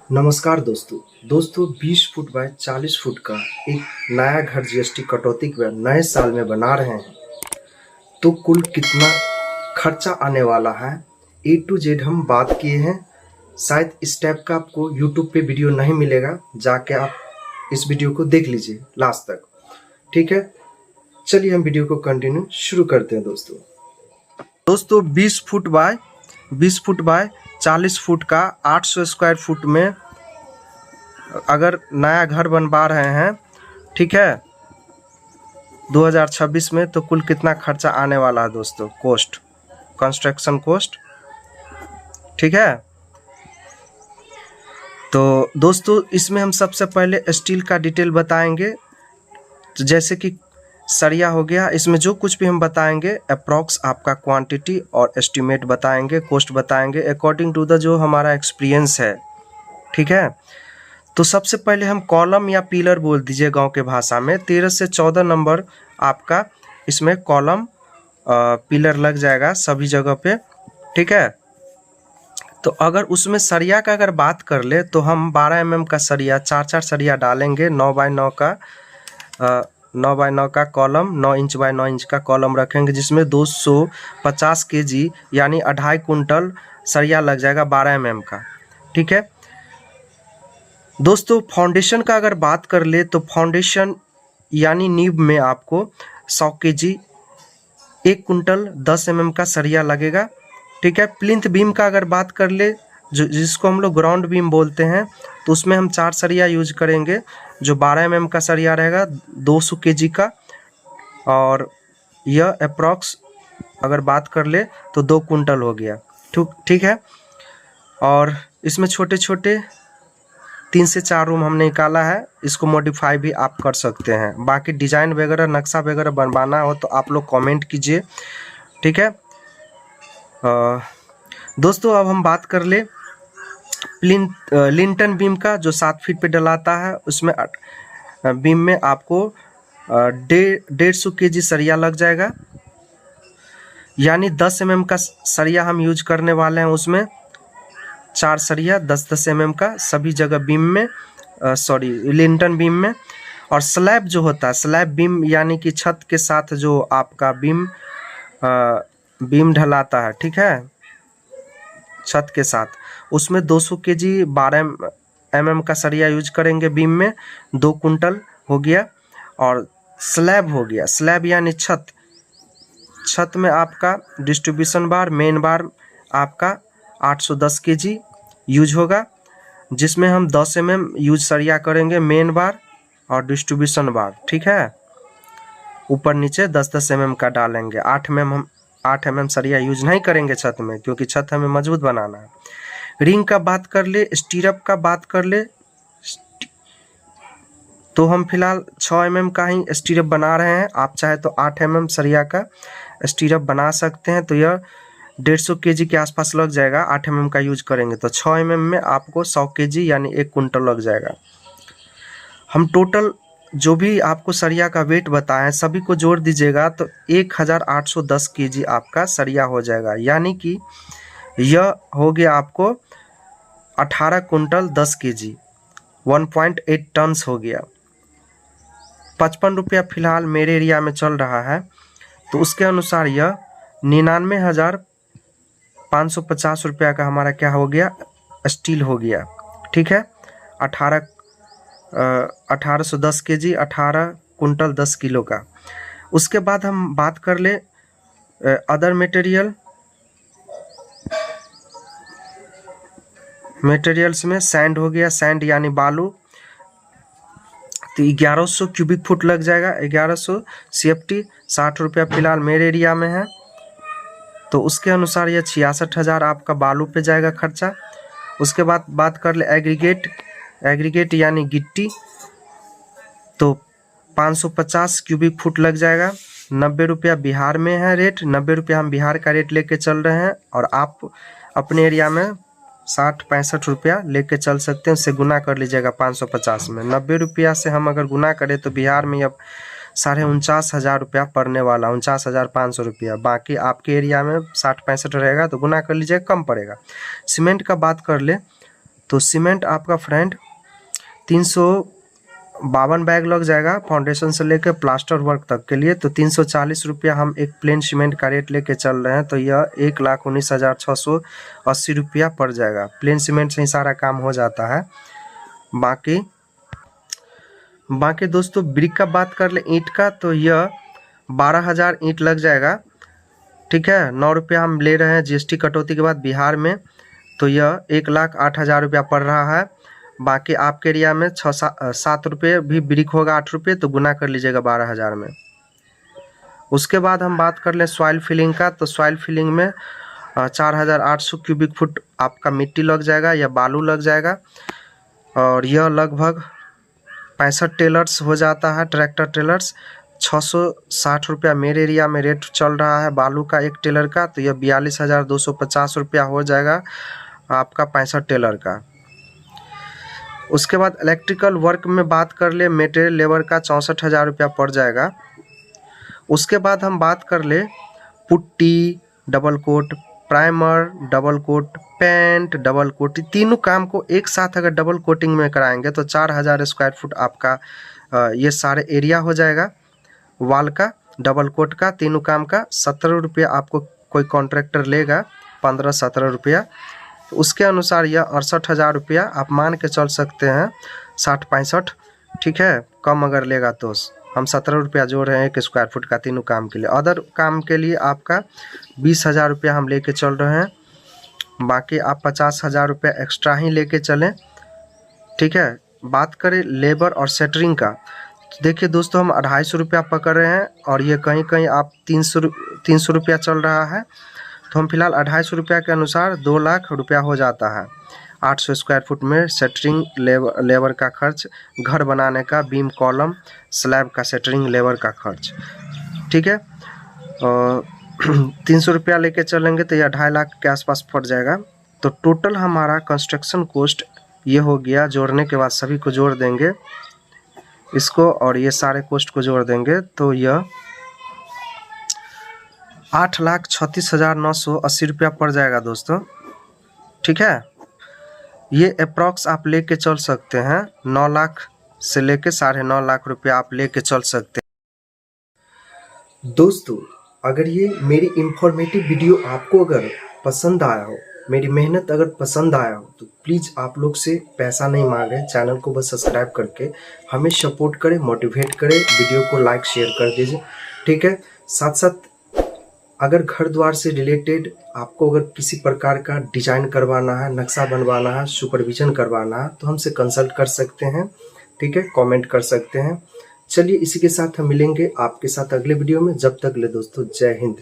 नमस्कार दोस्तों 20 foot by 40 foot का एक नया घर जीएसटी कटौती के बाद नए साल में बना रहे हैं तो कुल कितना खर्चा आने वाला है ए टू जेड हम बात किए हैं। शायद इस टाइप का आपको यूट्यूब पे वीडियो नहीं मिलेगा, जाके आप इस वीडियो को देख लीजिए लास्ट तक। ठीक है, चलिए हम वीडियो को कंटिन्यू शुरू करते हैं। दोस्तों 20 फुट बाय 40 फुट का 800 स्क्वायर फुट में अगर नया घर बनवा रहे हैं, ठीक है, 2026 में, तो कुल कितना खर्चा आने वाला है दोस्तों? कॉस्ट, कंस्ट्रक्शन कॉस्ट, ठीक है। तो दोस्तों इसमें हम सबसे पहले स्टील का डिटेल बताएंगे। तो जैसे कि सरिया हो गया, इसमें जो कुछ भी हम बताएंगे अप्रॉक्स आपका क्वांटिटी और एस्टिमेट बताएंगे, कॉस्ट बताएंगे अकॉर्डिंग टू द जो हमारा एक्सपीरियंस है, ठीक है। तो सबसे पहले हम कॉलम या पिलर बोल दीजिए गांव के भाषा में, 13 से 14 नंबर आपका इसमें कॉलम पिलर लग जाएगा सभी जगह पे, ठीक है। तो अगर उसमें सरिया का अगर बात कर ले तो हम 12 mm का सरिया, 4 सरिया डालेंगे, 9 बाय 9 का कॉलम, 9 इंच बाय 9 इंच का कॉलम रखेंगे, जिसमें 250 kg यानी 2.5 कुंटल सरिया लग जाएगा 12 mm का, ठीक है। दोस्तों फाउंडेशन का अगर बात कर ले तो फाउंडेशन यानी नींव में आपको 100 kg 1 कुंटल 10 mm का सरिया लगेगा, ठीक है। प्लिंथ बीम का अगर बात कर ले, जिसको हम लोग ग्राउंड बीम बोलते हैं, तो उसमें हम 4 सरिया यूज करेंगे, जो 12 mm का सरिया रहेगा 200 kg का, और यह अप्रॉक्स अगर बात कर ले तो 2 कुंटल हो गया, ठीक है। और इसमें छोटे छोटे 3 से 4 रूम हमने निकाला है, इसको मॉडिफाई भी आप कर सकते हैं। बाकी डिजाइन वगैरह, नक्शा वगैरह बनवाना हो तो आप लोग कमेंट कीजिए, ठीक है। दोस्तों अब हम बात कर ले लिंटन बीम का, जो 7 फीट पे डलाता है, उसमें बीम में आपको 150 kg सरिया लग जाएगा, यानी 10 mm का सरिया हम यूज करने वाले हैं। उसमें 4 सरिया 10-10 mm का सभी जगह बीम में, लिंटन बीम में। और स्लैब जो होता है, स्लैब बीम यानी कि छत के साथ जो आपका बीम ढलाता है, ठीक है, छत के साथ, उसमें 200 kg 12 mm का सरिया यूज करेंगे बीम में, 2 कुंटल हो गया। और स्लैब हो गया, स्लैब यानी छत में आपका डिस्ट्रीब्यूशन बार, मेन बार आपका 810 kg यूज होगा, जिसमें हम 10 mm यूज सरिया करेंगे मेन बार और डिस्ट्रीब्यूशन बार, ठीक है। ऊपर नीचे 10-10 mm का डालेंगे, 8 mm सरिया यूज नहीं करेंगे छत में, क्योंकि छत हमें मजबूत बनाना है। रिंग का बात कर ले, स्टीरअप का बात कर ले, तो हम फिलहाल 6 mm का ही स्टीरअप बना रहे हैं। आप चाहे तो 8 mm सरिया का स्टीरअप बना सकते हैं, तो यह 150 kg के आसपास लग जाएगा। 8 mm का यूज करेंगे तो 6 mm में आपको 100 kg यानी 1 कुंटल लग जाएगा। हम टोटल जो भी आपको सरिया का वेट बताएं सभी को जोड़ दीजिएगा तो 1810 kg आपका सरिया हो जाएगा, यानी कि यह हो गया आपको 18 कुंटल 10 kg, 1.8 टन्स हो गया। 55 रुपया फिलहाल मेरे एरिया में चल रहा है, तो उसके अनुसार यह 99,550 रुपया का हमारा क्या हो गया, स्टील हो गया, ठीक है। 1810 kg 18 कुंटल 10 किलो का। उसके बाद हम बात कर ले अदर मटेरियल्स में सैंड हो गया, सैंड यानी बालू, तो 1100 क्यूबिक फुट लग जाएगा, 1100 CFT, 60 रुपया फिलहाल मेरे एरिया में है, तो उसके अनुसार यह 66,000 आपका बालू पे जाएगा खर्चा। उसके बाद बात कर ले एग्रीगेट यानी गिट्टी, तो 550 क्यूबिक फुट लग जाएगा, 90 रुपया बिहार में है रेट, 90 रुपया हम बिहार का रेट लेके चल रहे हैं, और आप अपने एरिया में 60-65 रुपया लेके चल सकते हैं, उससे गुना कर लीजिएगा 550 में। 90 रुपया से हम अगर गुना करें तो बिहार में अब 49,500 रुपया पड़ने वाला, 49,500 रुपया। बाकी आपके एरिया में 60-65 रहेगा तो गुना कर लीजिएगा, कम पड़ेगा। सीमेंट का बात कर ले तो सीमेंट आपका फ्रेंड 352 बैग लग जाएगा फाउंडेशन से लेकर प्लास्टर वर्क तक के लिए। तो 340 रुपया हम एक प्लेन सीमेंट का रेट लेके चल रहे हैं, तो यह 1,19,680 रुपया पड़ जाएगा। प्लेन सीमेंट से ही सारा काम हो जाता है। बाकी दोस्तों ब्रिक का बात कर ले ईंट का, तो यह 12,000 ईंट लग जाएगा। ठीक है, 9 रुपया हम ले रहे हैं जीएसटी कटौती के बाद बिहार में, तो यह 1,08,000 रुपया पड़ रहा है। बाकी आपके एरिया में 6-7 रुपये भी ब्रिक होगा, 8 रुपये, तो गुना कर लीजिएगा 12,000 में। उसके बाद हम बात कर लें सॉइल फिलिंग का, तो सॉइल फिलिंग में 4,800 क्यूबिक फुट आपका मिट्टी लग जाएगा या बालू लग जाएगा, और यह लगभग 65 टेलर्स हो जाता है, ट्रैक्टर टेलर्स। 660 रुपया मेरे एरिया में रेट चल रहा है बालू का एक टेलर का, तो यह 42,250 रुपया हो जाएगा आपका 65 टेलर का। उसके बाद इलेक्ट्रिकल वर्क में बात कर ले मटेरियल लेबर का 64,000 रुपया पड़ जाएगा। उसके बाद हम बात कर ले putty, double coat, primer, double coat, paint, double coat, तीनों काम को एक साथ अगर डबल कोटिंग में कराएंगे तो 4,000 स्क्वायर फुट आपका ये सारे एरिया हो जाएगा वाल का, डबल कोट का, तीनों काम का। 17 रुपया आपको कोई कॉन्ट्रैक्टर लेगा, 15-17 रुपया। तो उसके अनुसार यह 68,000 रुपया आप मान के चल सकते हैं, 60-65। ठीक है, कम अगर लेगा तो हम 17 रुपया जोड़ रहे हैं 1 स्क्वायर फुट का तीनों काम के लिए। अदर काम के लिए आपका 20,000 रुपया हम लेके चल रहे हैं। बाकी आप 50,000 रुपया एक्स्ट्रा ही लेके चलें। ठीक है, बात करें लेबर और सेटरिंग का, तो देखिए दोस्तों हम 250 रुपया पकड़ रहे हैं, और ये कहीं कहीं आप 300 रुपया चल रहा है। तो हम फिलहाल 250 रुपया के अनुसार 2 लाख रुपया हो जाता है 800 स्क्वायर फुट में सेटरिंग लेबर का खर्च, घर बनाने का, बीम कॉलम स्लैब का सेटरिंग लेबर का खर्च। ठीक है, 300 रुपया लेके चलेंगे तो यह 2.5 लाख के आसपास पड़ जाएगा। तो टोटल हमारा कंस्ट्रक्शन कॉस्ट ये हो गया, जोड़ने के बाद सभी को जोड़ देंगे इसको, और ये सारे कॉस्ट को जोड़ देंगे तो यह 8,36,980 रुपया पड़ जाएगा दोस्तों। ठीक है, ये अप्रॉक्स आप लेके चल सकते हैं, 9 लाख से लेके 9.5 लाख रुपया आप लेके चल सकते हैं। दोस्तों अगर ये मेरी इंफॉर्मेटिव वीडियो आपको अगर पसंद आया हो, मेरी मेहनत अगर पसंद आया हो, तो प्लीज़ आप लोग से पैसा नहीं मांगे, चैनल को बस सब्सक्राइब करके हमें सपोर्ट करें, मोटिवेट करें, वीडियो को लाइक शेयर कर दीजिए। ठीक है, साथ साथ अगर घर द्वार से रिलेटेड आपको अगर किसी प्रकार का डिजाइन करवाना है, नक्शा बनवाना है, सुपरविजन करवाना है, तो हमसे कंसल्ट कर सकते हैं। ठीक है, कमेंट कर सकते हैं। चलिए इसी के साथ हम मिलेंगे आपके साथ अगले वीडियो में। जब तक ले दोस्तों, जय हिंद।